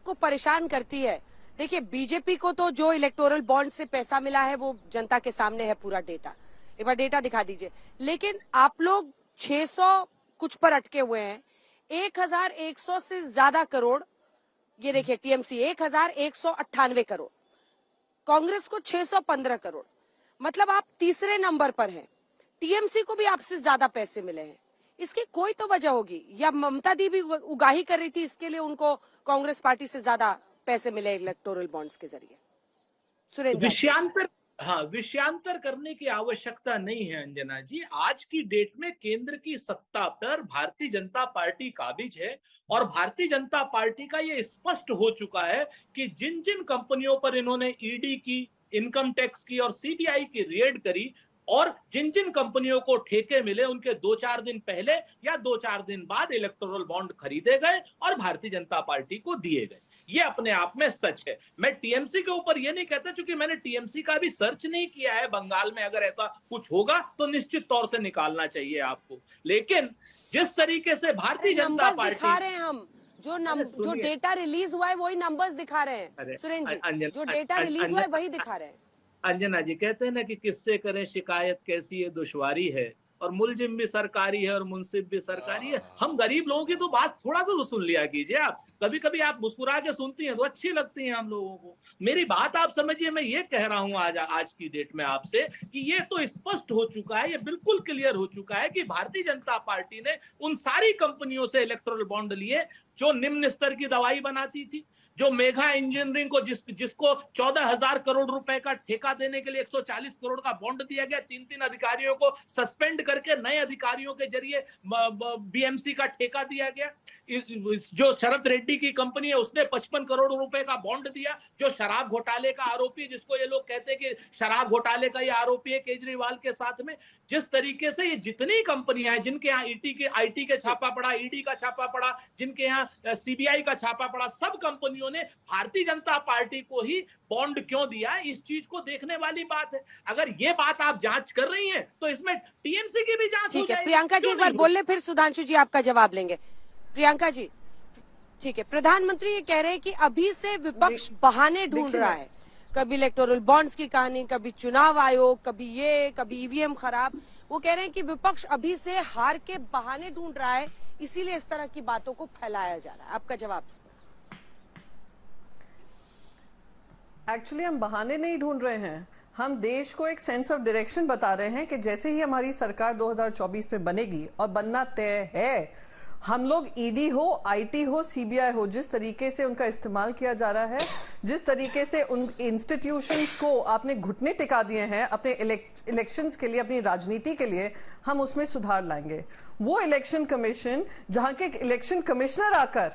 आपको परेशान करती है, देखिए बीजेपी को तो जो इलेक्टोरल बॉन्ड से पैसा मिला है वो जनता के सामने है पूरा डेटा, एक बार डेटा दिखा दीजिए। लेकिन आप लोग 600 कुछ पर अटके हुए हैं, 1100 से ज्यादा करोड़, ये देखिए टीएमसी 1198 करोड़, कांग्रेस को 615 करोड़, मतलब आप तीसरे नंबर पर हैं। टीएमसी को भी आपसे ज्यादा पैसे मिले हैं, इसकी कोई तो वजह होगी, या ममता दी भी उगाही कर रही थी इसके लिए उनको कांग्रेस पार्टी से ज्यादा पैसे मिले इलेक्टोरल बॉन्ड्स के जरिए। सुरेंद्र, विषयांतर करने की आवश्यकता नहीं है अंजना जी। आज की डेट में केंद्र की सत्ता पर भारतीय जनता पार्टी काबिज है और भारतीय जनता पार्टी का ये स्पष्ट हो चुका है कि जिन जिन कंपनियों पर इन्होंने ईडी की, इनकम टैक्स की और सीबीआई की रेड करी और जिन जिन कंपनियों को ठेके मिले, उनके 2-4 दिन पहले या 2-4 दिन बाद इलेक्टोरल बॉन्ड खरीदे गए और भारतीय जनता पार्टी को दिए गए। ये अपने आप में सच है। मैं टीएमसी के ऊपर ये नहीं कहता, क्योंकि मैंने टीएमसी का भी सर्च नहीं किया है। बंगाल में अगर ऐसा कुछ होगा तो निश्चित तौर से निकालना चाहिए आपको, लेकिन जिस तरीके से भारतीय जनता पार्टी दिखा रहे हैं हम, जो डेटा रिलीज हुआ है वही नंबर्स दिखा रहे हैं सुरेंद्र जी, जो डेटा रिलीज हुआ है वही दिखा रहे हैं। अंजना जी, कहते हैं ना कि किससे करें शिकायत, कैसी ये दुश्वारी है, और मुलजिम भी सरकारी है और मुंसिफ भी सरकारी है। हम गरीब लोगों की तो बात थोड़ा तो सुन लिया कीजिए आप। कभी कभी आप मुस्कुरा के सुनती हैं तो अच्छी लगती हैं हम लोगों को। मेरी बात आप समझिए, मैं ये कह रहा हूं आज की डेट में आपसे कि ये तो स्पष्ट हो चुका है, ये बिल्कुल क्लियर हो चुका है कि भारतीय जनता पार्टी ने उन सारी कंपनियों से इलेक्टोरल बॉन्ड लिए जो निम्न स्तर की दवाई बनाती थी, जो मेगा इंजीनियरिंग को जिसको 14,000 करोड़ रुपए का ठेका देने के लिए 140 करोड़ का बॉन्ड दिया गया, 3-3 अधिकारियों को सस्पेंड करके नए अधिकारियों के जरिए बीएमसी का ठेका दिया गया। जो शरद रेड्डी की कंपनी है उसने 55 करोड़ रुपए का बॉन्ड दिया, जो शराब घोटाले का आरोपी, जिसको ये लोग कहते हैं कि शराब घोटाले का ये आरोपी है केजरीवाल के साथ में। जिस तरीके से ये जितनी कंपनियां हैं जिनके यहाँ आईटी के छापा पड़ा, ईडी का छापा पड़ा, जिनके यहाँ सीबीआई का छापा पड़ा, सब कंपनियों ने भारतीय जनता पार्टी को ही बॉन्ड क्यों दिया, इस चीज को देखने वाली बात है। अगर ये बात आप जांच कर रही हैं तो इसमें टीएमसी की भी जांच हो जाएगी। प्रियंका जी एक बार बोल ले, फिर सुधांशु जी आपका जवाब लेंगे। प्रियंका जी, ठीक है, प्रधानमंत्री ये कह रहे हैं कि अभी से विपक्ष बहाने ढूंढ रहा है, कभी इलेक्टोरल बॉन्ड्स की कहानी, कभी चुनाव आयोग, कभी ईवीएम खराब। वो कह रहे हैं कि विपक्ष अभी से हार के बहाने ढूंढ रहा है, इसीलिए इस तरह की बातों को फैलाया जा रहा है। आपका जवाब? एक्चुअली हम बहाने नहीं ढूंढ रहे हैं, हम देश को एक सेंस ऑफ डायरेक्शन बता रहे हैं कि जैसे ही हमारी सरकार 2024 में बनेगी, और बनना तय है, हम लोग ईडी हो, आईटी हो, सीबीआई हो, जिस तरीके से उनका इस्तेमाल किया जा रहा है, जिस तरीके से उन इंस्टीट्यूशंस को आपने घुटने टिका दिए हैं अपने इलेक्शंस के लिए, अपनी राजनीति के लिए, हम उसमें सुधार लाएंगे। वो इलेक्शन कमीशन जहां के इलेक्शन कमिश्नर आकर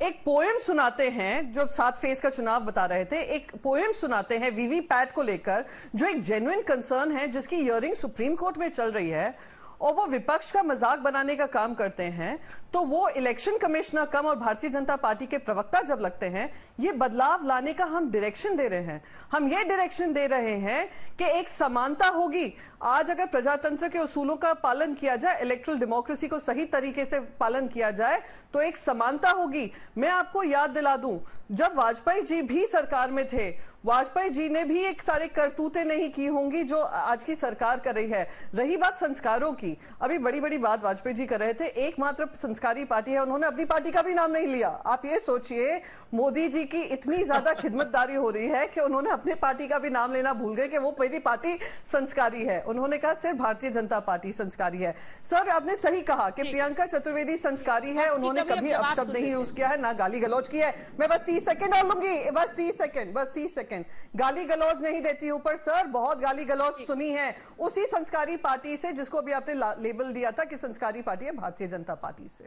एक पोएम सुनाते हैं, जो 7 फेज का चुनाव बता रहे थे, एक पोएम सुनाते हैं वीवीपैट को लेकर, जो एक जेन्युइन कंसर्न है, जिसकी हियरिंग सुप्रीम कोर्ट में चल रही है, और वो विपक्ष का मजाक बनाने का काम करते हैं, तो वो इलेक्शन कमिश्नर कम और भारतीय जनता पार्टी के प्रवक्ता जब लगते हैं, ये बदलाव लाने का हम डायरेक्शन दे रहे हैं। हम ये डायरेक्शन दे रहे हैं कि एक समानता होगी। आज अगर प्रजातंत्र के उसूलों का पालन किया जाए, इलेक्ट्रल डेमोक्रेसी को सही तरीके से पालन किया जाए, तो एक समानता होगी। मैं आपको याद दिला दूं, जब वाजपेयी जी भी सरकार में थे, वाजपेयी जी ने भी एक सारे करतूतें नहीं की होंगी जो आज की सरकार कर रही है। रही बात संस्कारों की, अभी बड़ी बड़ी बात वाजपेयी जी कर रहे थे, एकमात्र संस्कारी पार्टी है, उन्होंने अपनी पार्टी का भी नाम नहीं लिया। आप ये सोचिए, मोदी जी की इतनी ज्यादा खिदमतदारी हो रही है कि उन्होंने अपने पार्टी का भी नाम लेना भूल गए कि वो मेरी पार्टी संस्कारी है। उन्होंने कहा सिर्फ भारतीय जनता पार्टी संस्कारी है। सर, आपने सही कहा कि प्रियंका चतुर्वेदी संस्कारी है, उन्होंने कभी अपशब्द नहीं यूज किया है, ना गाली गलौज की है। मैं बस 30 सेकंड और लूंगी, बस 30 सेकंड। गाली गलौज नहीं देती हूं, पर सर बहुत गाली गलौज सुनी है उसी संस्कारी पार्टी से जिसको भी आपने लेबल दिया था कि संस्कारी पार्टी है, भारतीय जनता पार्टी से।